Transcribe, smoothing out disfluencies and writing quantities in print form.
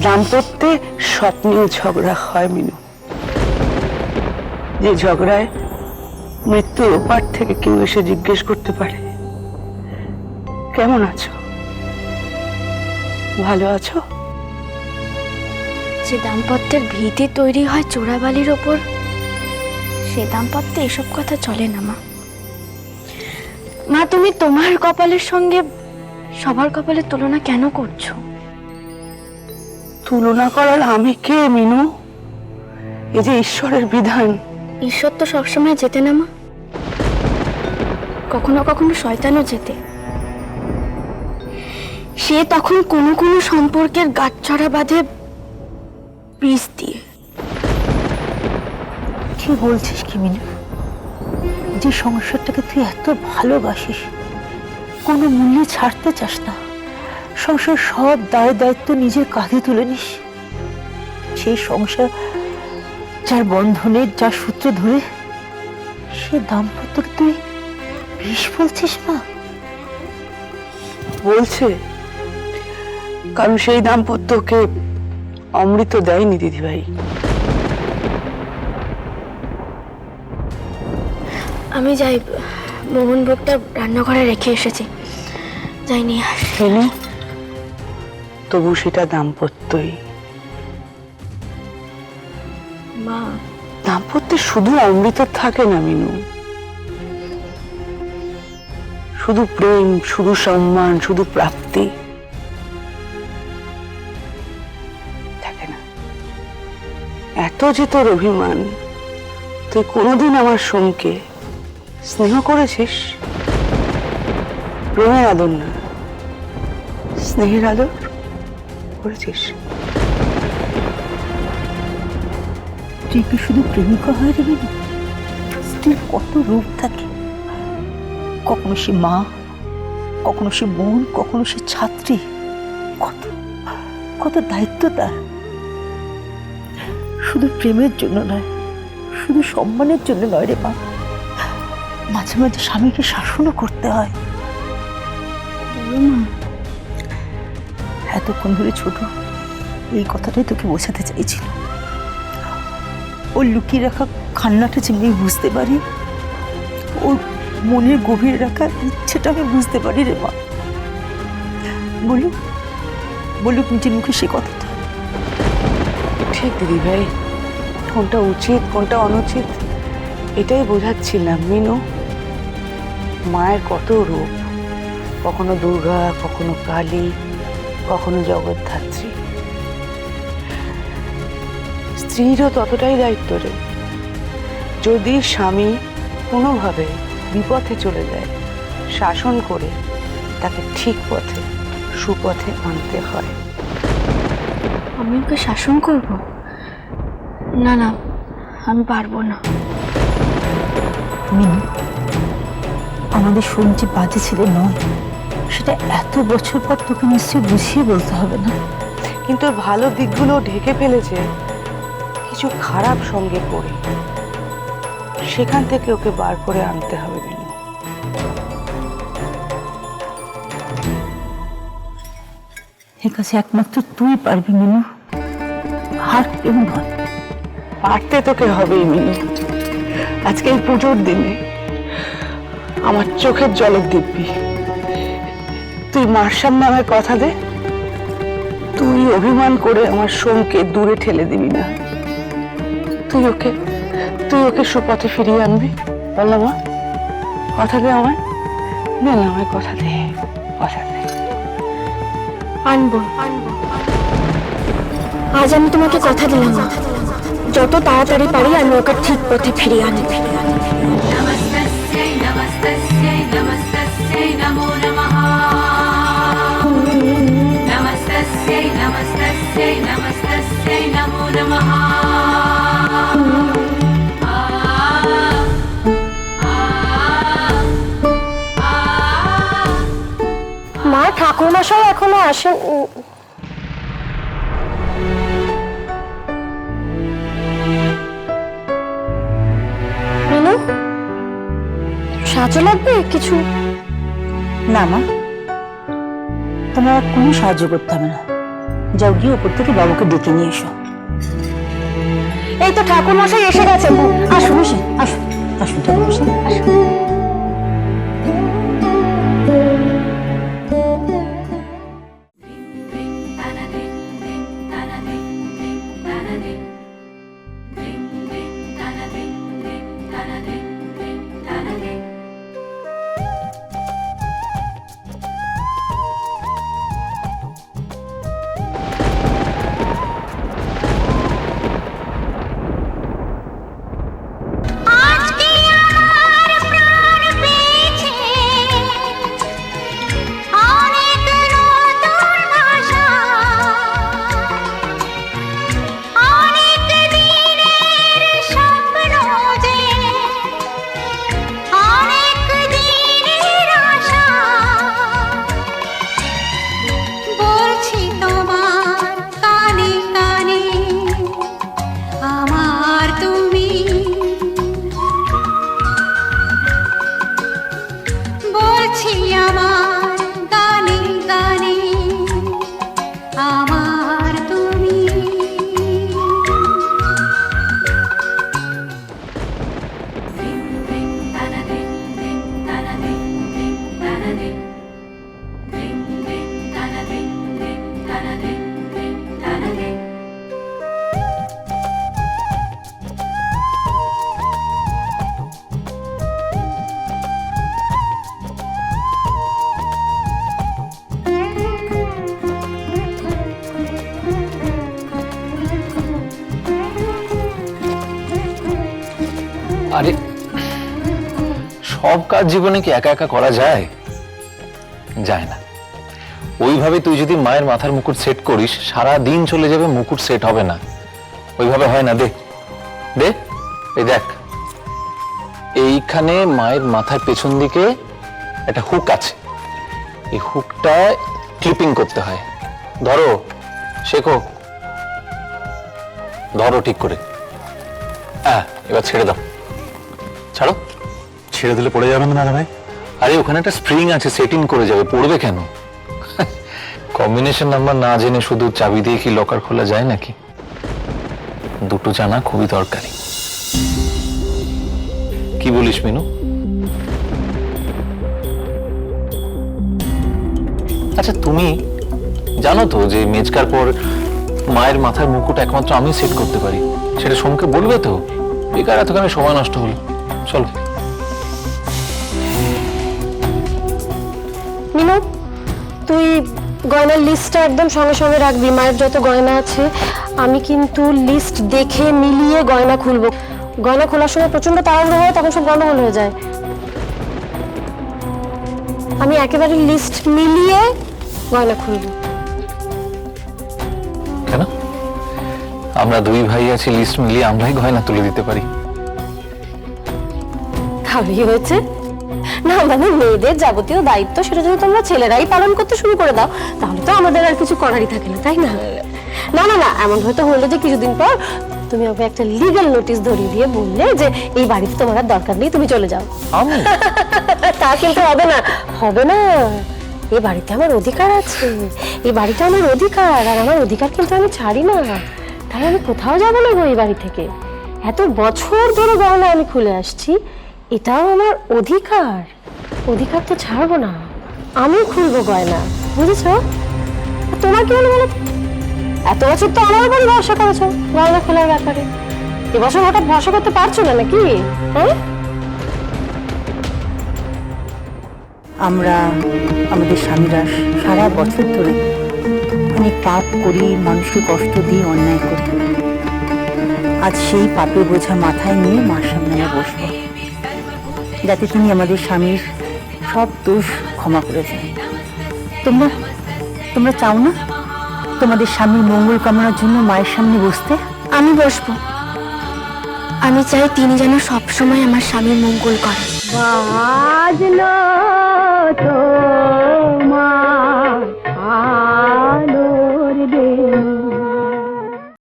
দাম্পত্যে স্বপ্নেও ঝগড়া হয় মিনু, যে ঝগড়ায় মৃত্যুর ওপার থেকে কেউ এসে জিজ্ঞেস করতে পারে কেমন আছো, ভালো আছো। যে দাম্পত্যের ভিত্তি তৈরি হয় চোরাবালির ওপর, সে দাম্পত্যে এসব কথা চলে না মা। মা, তুমি তোমার কপালের সঙ্গে সবার কপালের তুলনা কেন করছো? তুলনা করার আমি কে মিনু? এই যে ঈশ্বরের বিধান। ঈশ্বর তো সবসময় যেতে না মা, কখনো কখনো শয়তানও যেতে। সে তখন কোনো কোনো সম্পর্কের গাঁটছড়া বাঁধে বিষ দিয়ে। কি বলছিস কি মিনু? যে সংসারটাকে তুই এত ভালোবাসিস, কোনো মূল্যে ছাড়তে চাস না, সংসার সব দায় দায়িত্ব নিজের কাঁধে তুলে নিস, সেই সংসার যার বন্ধনে যার সূত্র ধরে, সে দাম্পত্যকে তুই বিষ বলছিস না? বলছে কারণ সেই দাম্পত্যকে অমৃত দেয়নি দিদিভাই। আমি যাই, মোহনভোগটা রান্নাঘরে রেখে এসেছি, যাই নিয়ে আসি। মিনু, তবু সেটা দাম্পত্যই। মা, দাম্পত্যে শুধু অমৃত থাকে না মিনু, শুধু প্রেম, শুধু সম্মান, শুধু প্রাপ্তি থাকে না। এত যে তোর অভিমান, তুই কোনোদিন আমার সোমকে স্নেহ করেছিস? প্রেমের আদর না, স্নেহের আদর করেছিস? তুই কি শুধু প্রেমিকা হয় রে মিনু? স্ত্রীর কত রূপ থাকে, কখনো সে মা, কখনো সে বোন, কখনো সে ছাত্রী, কত কত দায়িত্ব তার। শুধু প্রেমের জন্য নয়, শুধু সম্মানের জন্য নয় রে মা, মাঝে মাঝে স্বামীকে শাসনও করতে হয়। এতক্ষণ ধরে ছোট এই কথাটাই তোকে বোঝাতে চাইছিল। ওর লুকিয়ে রাখা কান্নাটা যে আমি বুঝতে পারি, ওর মনের গভীরে রাখা ইচ্ছেটা আমি বুঝতে পারি রে মা। বলুক বলুক নিজের মুখে সে কথাটা। ঠিক দিদিভাই, কোনটা উচিত কোনটা অনুচিত এটাই বোঝাচ্ছিলাম মিনু। মায়ের কত রূপ, কখনো দুর্গা, কখনো কালী, কখনো জগদ্ধাত্রী। স্ত্রীরও ততটাই দায়িত্ব রে। যদি স্বামী কোনোভাবে বিপথে চলে যায়, শাসন করে তাকে ঠিক পথে, সুপথে আনতে হয়। আমি ওকে শাসন করব? না না, আমি পারবো না। মিনু, আমাদের সোম যে বাজে ছেলে নয়, সেটা এত বছর পর তোকে নিশ্চয়ই বুঝিয়ে বলতে হবে না? কিন্তু ওর ভালো দিকগুলো ঢেকে ফেলেছে কিছু খারাপ সঙ্গে পড়ে, সেখান থেকে ওকে বার করে আনতে হবে মিনু। এর কাছে একমাত্র তুই পারবি মিনু, আর কেউ নয়। পারতে তোকে হবেই মিনু। আজকে এই পুজোর দিনে আমার চোখের জলের দিব্যি, তুই মার সামনে আমায় কথা দে, তুই অভিমান করে আমার সোমকে দূরে ঠেলে দিবি না। তুই ওকে সুপথে ফিরিয়ে আনবি। বল না মা, কথা দে আমায়, দে না আমায় কথা দে, কথা দে। আনবো আনবো, আজ আমি তোমাকে কথা দিলাম মা, যত তাড়াতাড়ি পারি আমি ওকে ঠিক পথে ফিরিয়ে আনবো। नमस्तस्यै नमस्तस्यै नमस्तस्यै नमो नमः नमस्तस्यै नमस्तस्यै नमस्तस्यै नमो नमः মা, ঠাকুরমশাই এখনো আসেন? মিনু, সাহায্য লাগবে কিছু? না মা, তোমার আর কোনো সাহায্য করতে হবে না, যাও গিয়ে উপর থেকে বাবুকে ডেকে নিয়ে এসো। এই তো ঠাকুর মশাই এসে গেছে। আসুন আসুন আসুন আসুন ঠাকুর মশাই, আসুন। আরে সব কাজ জীবনে কি একা একা করা যায়? যায় না। ওইভাবে তুই যদি মায়ের মাথার মুকুট সেট করিস, সারা দিন চলে যাবে, মুকুট সেট হবে না। ওইভাবে হয় না। দে দে, এই দেখ, এইখানে মায়ের মাথার পেছন দিকে একটা হুক আছে, এই হুকটা ক্লিপিং করতে হয়। ধরো, শেখো, ধরো ঠিক করে। হ্যাঁ, এবার ছেড়ে দাও। ছাড়ো। ছেড়ে দিলে পড়ে যাবেন না ভাই? আরে ওখানে একটা স্প্রিং আছে, সেটিং করে যাবে, পড়বে কেন? কম্বিনেশন নাম্বার না জেনে শুধু চাবি দিয়ে কি লকার খোলা যায় নাকি? দুটো জানা খুবই দরকারি। কি বলিস মিনু? আচ্ছা, তুমি জানো তো যে মেজকার পর মায়ের মাথার মুকুট একমাত্র আমি সেট করতে পারি? সেটা সোমকে বলবে তো? বেকার এতখানি সময় নষ্ট হলো। চলো। মিনু, তুই গয়নার লিস্টটা একদম সঙ্গে সঙ্গে রাখবি। মায়ের যত গয়না আছে আমি কিন্তু লিস্ট দেখে মিলিয়ে গয়না খুলবো। গয়না খোলার সময় প্রচন্ড তাড়াহুড়ো হয়, তখন সব গন্ডগোল হয়ে যায়। আমি একেবারে লিস্ট মিলিয়ে গয়না খুলবো। কেন? আমরা দুই ভাই আছি, লিস্ট মিলিয়ে আমরাই গয়না তুলে দিতে পারি। তাহলেই হয়েছে। না মানে মেয়েদের যাবতীয় দায়িত্ব সেটা যদি তোমরা ছেলেরাই পালন করতে শুরু করে দাও, তাহলে তো আমাদের আর কিছু করারই থাকে না, তাই না? না না না, এমন হয়তো হলো যে কিছুদিন পর তুমি ওকে একটা লিগ্যাল নোটিশ ধরিয়ে দিয়ে বললে যে এই বাড়িতে তোমার আর দরকার নেই, তুমি চলে যাও। তা কিন্তু হবে না, হবে না। এই বাড়িতে আমার অধিকার আছে, এই বাড়িটা আমার অধিকার, আর আমার অধিকার কিন্তু আমি ছাড়ি না। তাই আমি কোথাও যাবো না গো এই বাড়ি থেকে। এত বছর ধরে গয়না আমি খুলে আসছি, এটাও আমার অধিকার। অধিকার তো ছাড়বো না, আমি খুলবো গয়না, বুঝেছো? তোমার কি হলো বলো? এত বছর তো আমার উপর ভরসা করেছো গয়না খোলার ব্যাপারে, এবছর হঠাৎ ভরসা করতে পারছো না নাকি? হ্যাঁ, আমরা আমাদের স্বামীরা সারা বছর ধরে অনেক পাপ করি, মানুষকে কষ্ট দিয়ে অন্যায় করি। আজ সেই পাপের বোঝা মাথায় নিয়ে মার সামনে আমরা বসবো, যাতে তিনি আমাদের স্বামীর সব দোষ ক্ষমা করে দেন। তোমরা তোমরা চাও না তোমাদের স্বামীর মঙ্গল কামনার জন্য মায়ের সামনে বসতে? আমি বসবো। আমি চাই তিনি যেন সবসময় আমার স্বামীর মঙ্গল করেন। বাজলো তোমার